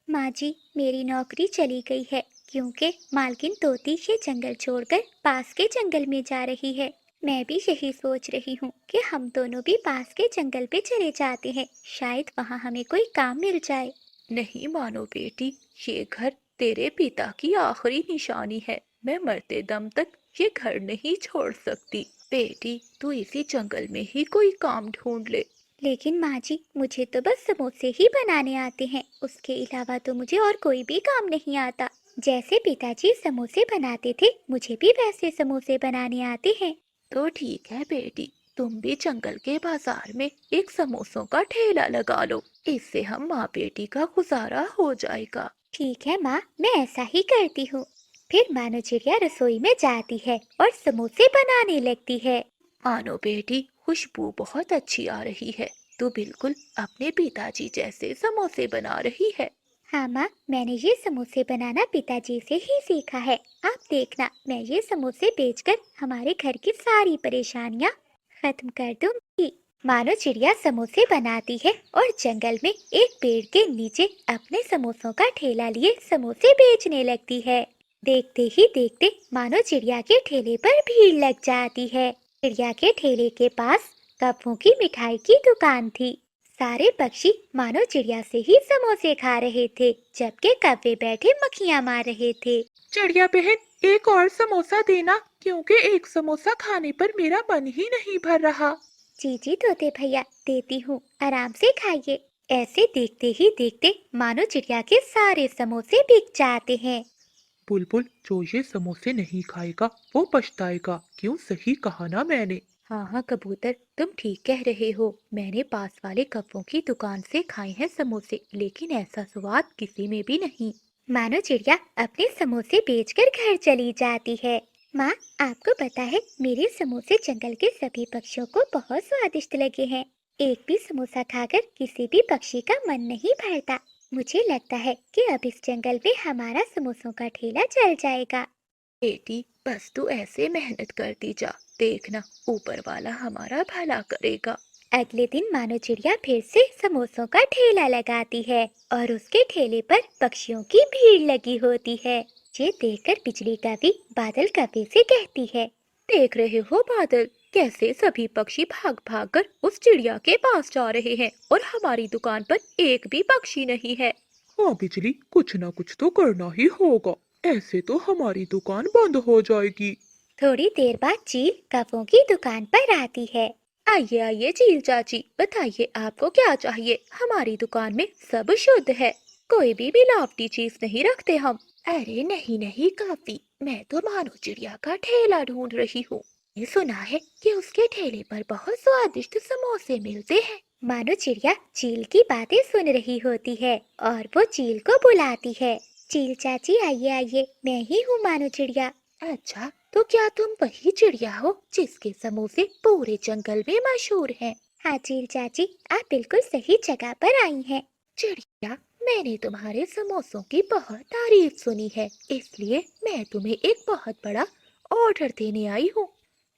माँ जी, मेरी नौकरी चली गई है क्योंकि मालकिन तोती ये जंगल छोड़कर पास के जंगल में जा रही है। मैं भी यही सोच रही हूँ कि हम दोनों भी पास के जंगल पे चले जाते हैं, शायद वहाँ हमें कोई काम मिल जाए। नहीं मानो बेटी, ये घर तेरे पिता की आखिरी निशानी है। मैं मरते दम तक ये घर नहीं छोड़ सकती। बेटी, तू इसी जंगल में ही कोई काम ढूंढ ले। लेकिन माँ जी, मुझे तो बस समोसे ही बनाने आते हैं, उसके अलावा तो मुझे और कोई भी काम नहीं आता। जैसे पिताजी समोसे बनाते थे, मुझे भी वैसे समोसे बनाने आते हैं। तो ठीक है बेटी, तुम भी जंगल के बाजार में एक समोसों का ठेला लगा लो। इससे हम माँ बेटी का गुजारा हो जाएगा। ठीक है माँ, मैं ऐसा ही करती हूँ। फिर मानो चिड़िया रसोई में जाती है और समोसे बनाने लगती है। मानो बेटी, खुशबू बहुत अच्छी आ रही है। तू बिल्कुल अपने पिताजी जैसे समोसे बना रही है। हाँ माँ, मैंने ये समोसे बनाना पिताजी से ही सीखा है। आप देखना, मैं ये समोसे बेचकर हमारे घर की सारी परेशानियाँ खत्म कर दूंगी। मानो चिड़िया समोसे बनाती है और जंगल में एक पेड़ के नीचे अपने समोसों का ठेला लिए समोसे बेचने लगती है। देखते ही देखते मानो चिड़िया के ठेले पर भीड़ लग जाती है। चिड़िया के ठेले के पास कप्पों की मिठाई की दुकान थी। सारे पक्षी मानो चिड़िया से ही समोसे खा रहे थे, जबकि कौवे बैठे मक्खियां मार रहे थे। चिड़िया बहन, एक और समोसा देना, क्योंकि एक समोसा खाने पर मेरा मन ही नहीं भर रहा। जी जी तोते भैया, देती हूँ, आराम से खाइए। ऐसे देखते ही देखते मानो चिड़िया के सारे समोसे बिक जाते हैं। बुलबुल, जो ये समोसे नहीं खाएगा वो पछताएगा। क्यों, सही कहा ना मैंने? हाँ हाँ कबूतर, तुम ठीक कह रहे हो। मैंने पास वाले कप्पों की दुकान से खाए हैं समोसे, लेकिन ऐसा स्वाद किसी में भी नहीं। मानो चिड़िया अपने समोसे बेचकर घर चली जाती है। माँ, आपको पता है, मेरे समोसे जंगल के सभी पक्षियों को बहुत स्वादिष्ट लगे हैं। एक भी समोसा खाकर किसी भी पक्षी का मन नहीं भरता। मुझे लगता है कि अब इस जंगल में हमारा समोसों का ठेला चल जाएगा। बेटी, बस तू ऐसे मेहनत करती जा, देखना ऊपर वाला हमारा भला करेगा। अगले दिन मानो चिड़िया फिर से समोसों का ठेला लगाती है और उसके ठेले पर पक्षियों की भीड़ लगी होती है। ये देखकर बिजली कवि बादल कवि से कहती है। देख रहे हो बादल, कैसे सभी पक्षी भाग भाग कर उस चिड़िया के पास जा रहे हैं और हमारी दुकान पर एक भी पक्षी नहीं है। हाँ बिजली, कुछ ना कुछ तो करना ही होगा। ऐसे तो हमारी दुकान बंद हो जाएगी। थोड़ी देर बाद चील कौवों की दुकान पर आती है। आइए आइए चील चाची, बताइए आपको क्या चाहिए। हमारी दुकान में सब शुद्ध है, कोई भी मिलावटी चीज नहीं रखते हम। अरे नहीं नहीं काफी, मैं तो मानो चिड़िया का ठेला ढूंढ रही हूँ। ये सुना है कि उसके ठेले पर बहुत स्वादिष्ट समोसे मिलते हैं। मानो चिड़िया चील की बातें सुन रही होती है और वो चील को बुलाती है। चील चाची आइए आइए, मैं ही हूँ मानो चिड़िया। अच्छा, तो क्या तुम वही चिड़िया हो जिसके समोसे पूरे जंगल में मशहूर हैं? हाँ चील चाची, आप बिल्कुल सही जगह पर आई हैं। चिड़िया, मैंने तुम्हारे समोसों की बहुत तारीफ सुनी है, इसलिए मैं तुम्हें एक बहुत बड़ा ऑर्डर देने आई हूँ।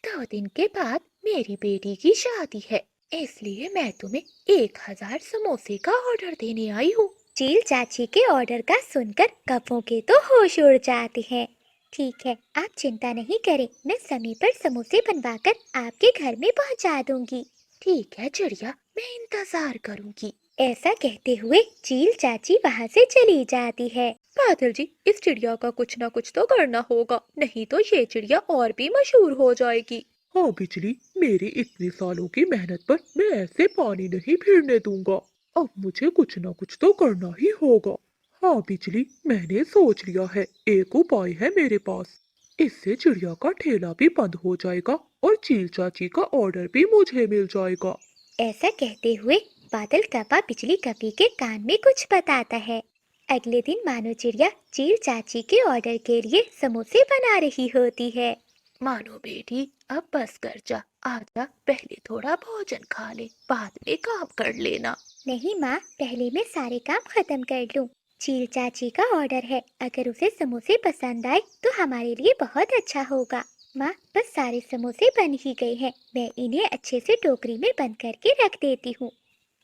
2 दिन के बाद मेरी बेटी की शादी है, इसलिए मैं तुम्हें 1000 समोसे का ऑर्डर देने आई हूँ। चील चाची के ऑर्डर का सुनकर कौवों के तो होश उड़ जाते हैं। ठीक है, आप चिंता नहीं करें, मैं समय पर समोसे बनवाकर आपके घर में पहुंचा दूंगी। ठीक है चिड़िया, मैं इंतजार करूंगी। ऐसा कहते हुए चील चाची वहां से चली जाती है। बादल जी, इस चिड़िया का कुछ ना कुछ तो करना होगा, नहीं तो ये चिड़िया और भी मशहूर हो जाएगी। हाँ बिजली, मेरी इतने सालों की मेहनत पर मैं ऐसे पानी नहीं फिरने दूंगा। अब मुझे कुछ ना कुछ तो करना ही होगा। हाँ बिजली, मैंने सोच लिया है, एक उपाय है मेरे पास। इससे चिड़िया का ठेला भी बंद हो जाएगा और चील चाची का ऑर्डर भी मुझे मिल जाएगा। ऐसा कहते हुए बादल कपा बिजली कपी के कान में कुछ बताता है। अगले दिन मानो चिड़िया चील चाची के ऑर्डर के लिए समोसे बना रही होती है। मानो बेटी, अब बस कर जा, आजा, पहले थोड़ा भोजन खा ले, बाद में काम कर लेना। नहीं माँ, पहले मैं सारे काम खत्म कर लूँ। चील चाची का ऑर्डर है, अगर उसे समोसे पसंद आए तो हमारे लिए बहुत अच्छा होगा। माँ, बस सारे समोसे बन ही गए हैं, मैं इन्हें अच्छे से टोकरी में बंद करके रख देती हूँ।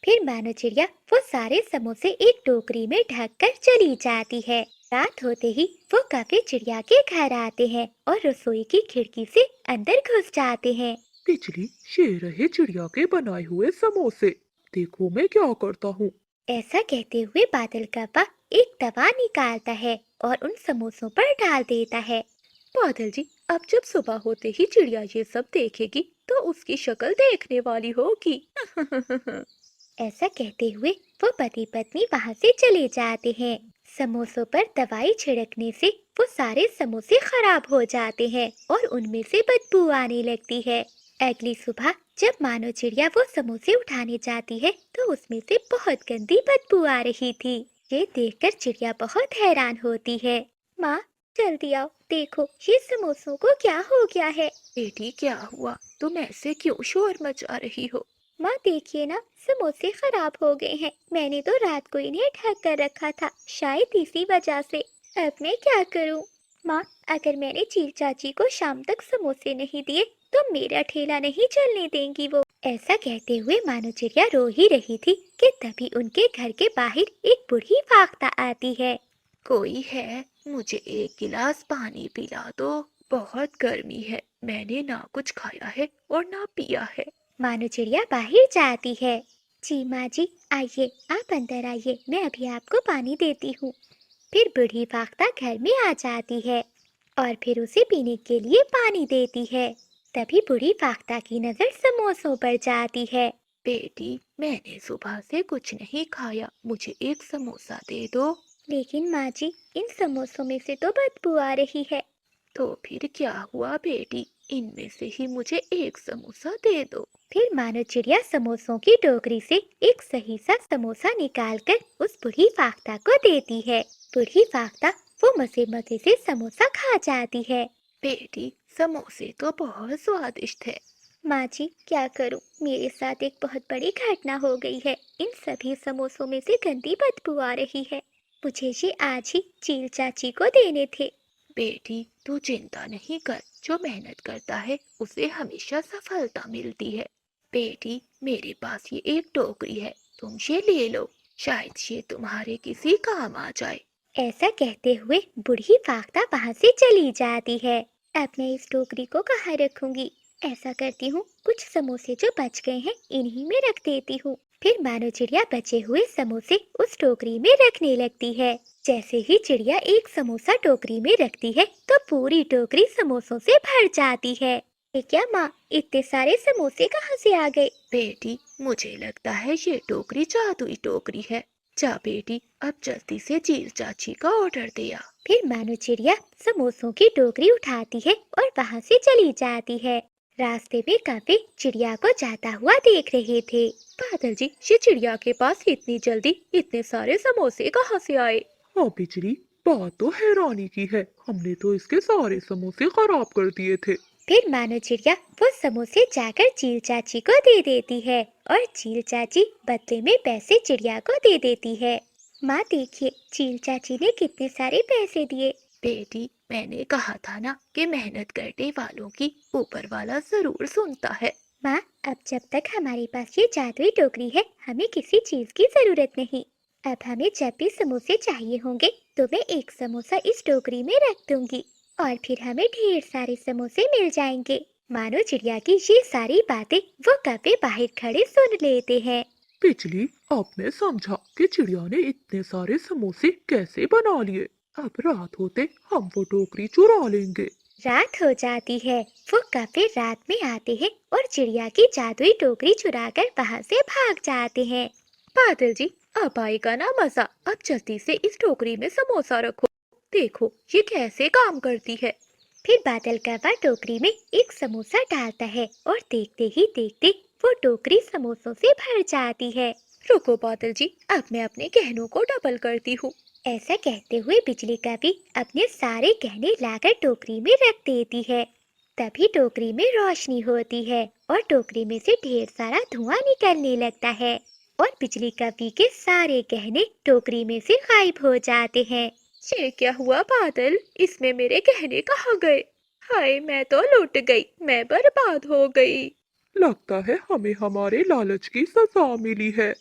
फिर मानो चिड़िया वो सारे समोसे एक टोकरी में ढक कर चली जाती है। रात होते ही वो काफी चिड़िया के घर आते हैं और रसोई की खिड़की से अंदर घुस जाते हैं। बिजली, ये रहे चिड़िया के बनाए हुए समोसे। देखो मैं क्या करता हूँ। ऐसा कहते हुए बादल कव्वा एक तवा निकालता है और उन समोसों पर डाल देता है। बादल जी, अब जब सुबह होते ही चिड़िया ये सब देखेगी तो उसकी शक्ल देखने वाली होगी। ऐसा कहते हुए वो पति पत्नी वहां से चले जाते हैं। समोसों पर दवाई छिड़कने से वो सारे समोसे खराब हो जाते हैं और उनमें से बदबू आने लगती है। अगली सुबह जब मानो चिड़िया वो समोसे उठाने जाती है तो उसमें से बहुत गंदी बदबू आ रही थी। ये देखकर चिड़िया बहुत हैरान होती है। माँ, जल्दी आओ, देखो ये समोसों को क्या हो गया है। बेटी, क्या हुआ? तुम ऐसे क्यों शोर मचा रही हो? माँ देखिए ना, समोसे खराब हो गए हैं। मैंने तो रात को इन्हें ढक कर रखा था, शायद इसी वजह से। अब मैं क्या करूँ? माँ, अगर मैंने चील चाची को शाम तक समोसे नहीं दिए तो मेरा ठेला नहीं चलने देंगी वो। ऐसा कहते हुए मानो चिड़िया रो ही रही थी कि तभी उनके घर के बाहर एक बूढ़ी फाख्ता आती है। कोई है? मुझे एक गिलास पानी पिला दो। बहुत गर्मी है, मैंने ना कुछ खाया है और ना पिया है। मानो चिड़िया बाहर जाती है। जी माँ जी, आइए, आप अंदर आइए, मैं अभी आपको पानी देती हूँ। फिर बूढ़ी फाख्ता घर में आ जाती है और फिर उसे पीने के लिए पानी देती है। तभी बूढ़ी फाख्ता की नजर समोसों पर जाती है। बेटी, मैंने सुबह से कुछ नहीं खाया, मुझे एक समोसा दे दो। लेकिन माँ जी, इन समोसों में से तो बदबू आ रही है। तो फिर क्या हुआ बेटी? इनमें से ही मुझे एक समोसा दे दो। फिर मानो चिड़िया समोसों की टोकरी से एक सही सा समोसा निकालकर उस बूढ़ी फाख्ता को देती है। बूढ़ी फाख्ता वो मजे मजे से समोसा खा जाती है। बेटी, समोसे तो बहुत स्वादिष्ट है। माँ जी, क्या करूं, मेरे साथ एक बहुत बड़ी घटना हो गई है। इन सभी समोसों में से गंदी बदबू आ रही है। मुझे ये आज ही चील चाची को देने थे। बेटी, तू चिंता नहीं कर, जो मेहनत करता है उसे हमेशा सफलता मिलती है। बेटी, मेरे पास ये एक टोकरी है, तुम ये ले लो, शायद ये तुम्हारे किसी काम आ जाए। ऐसा कहते हुए बूढ़ी फाख्ता वहां से चली जाती है। अब मैं इस टोकरी को कहाँ रखूंगी? ऐसा करती हूँ, कुछ समोसे जो बच गए हैं इन्हीं में रख देती हूँ। फिर मानो चिड़िया बचे हुए समोसे उस टोकरी में रखने लगती है। जैसे ही चिड़िया एक समोसा टोकरी में रखती है तो पूरी टोकरी समोसों से भर जाती है। ये क्या माँ, इतने सारे समोसे कहाँ से आ गए? बेटी, मुझे लगता है ये टोकरी जादुई टोकरी है। जा बेटी, अब जल्दी से चील चाची का ऑर्डर दिया। फिर मानो चिड़िया समोसों की टोकरी उठाती है और वहां से चली जाती है। रास्ते में काफी चिड़िया को जाता हुआ देख रहे थे। बादल जी, ये चिड़िया के पास इतनी जल्दी इतने सारे समोसे कहाँ से आए? हाँ बिजली, बात तो हैरानी की है, हमने तो इसके सारे समोसे खराब कर दिए थे। फिर मानो चिड़िया वो समोसे जाकर चील चाची को दे देती है और चील चाची बदले में पैसे चिड़िया को दे देती है। माँ देखिए, चील चाची ने कितने सारे पैसे दिए। बेटी, मैंने कहा था ना कि मेहनत करने वालों की ऊपर वाला जरूर सुनता है। माँ, अब जब तक हमारे पास ये जादुई टोकरी है हमें किसी चीज की जरूरत नहीं। अब हमें जब भी समोसे चाहिए होंगे तो मैं एक समोसा इस टोकरी में रख दूंगी और फिर हमें ढेर सारे समोसे मिल जाएंगे। मानो चिड़िया की ये सारी बातें वो काफी बाहर खड़े सुन लेते हैं। बिजली, अब मैं समझा कि चिड़िया ने इतने सारे समोसे कैसे बना लिए। अब रात होते हम वो टोकरी चुरा लेंगे। रात हो जाती है। वो काफी रात में आते हैं और चिड़िया की जादुई टोकरी चुराकर वहां से भाग जाते हैं। बादल जी, अब आएगा ना मजा। अब जल्दी से इस टोकरी में समोसा रखो, देखो ये कैसे काम करती है। फिर बादल कव्वा टोकरी में एक समोसा डालता है और देखते ही देखते वो टोकरी समोसों से भर जाती है। रुको बादल जी, अब मैं अपने गहनों को डबल करती हूँ। ऐसा कहते हुए बिजली कवि अपने सारे गहने लाकर टोकरी में रख देती है। तभी टोकरी में रोशनी होती है और टोकरी में से ढेर सारा धुआं निकलने लगता है और बिजली कवि के सारे गहने टोकरी में से गायब हो जाते हैं। ये क्या हुआ बादल? इसमें मेरे गहने कहाँ गए? हाय, मैं तो लुट गई, मैं बर्बाद हो गई। लगता है हमें हमारे लालच की सजा मिली है।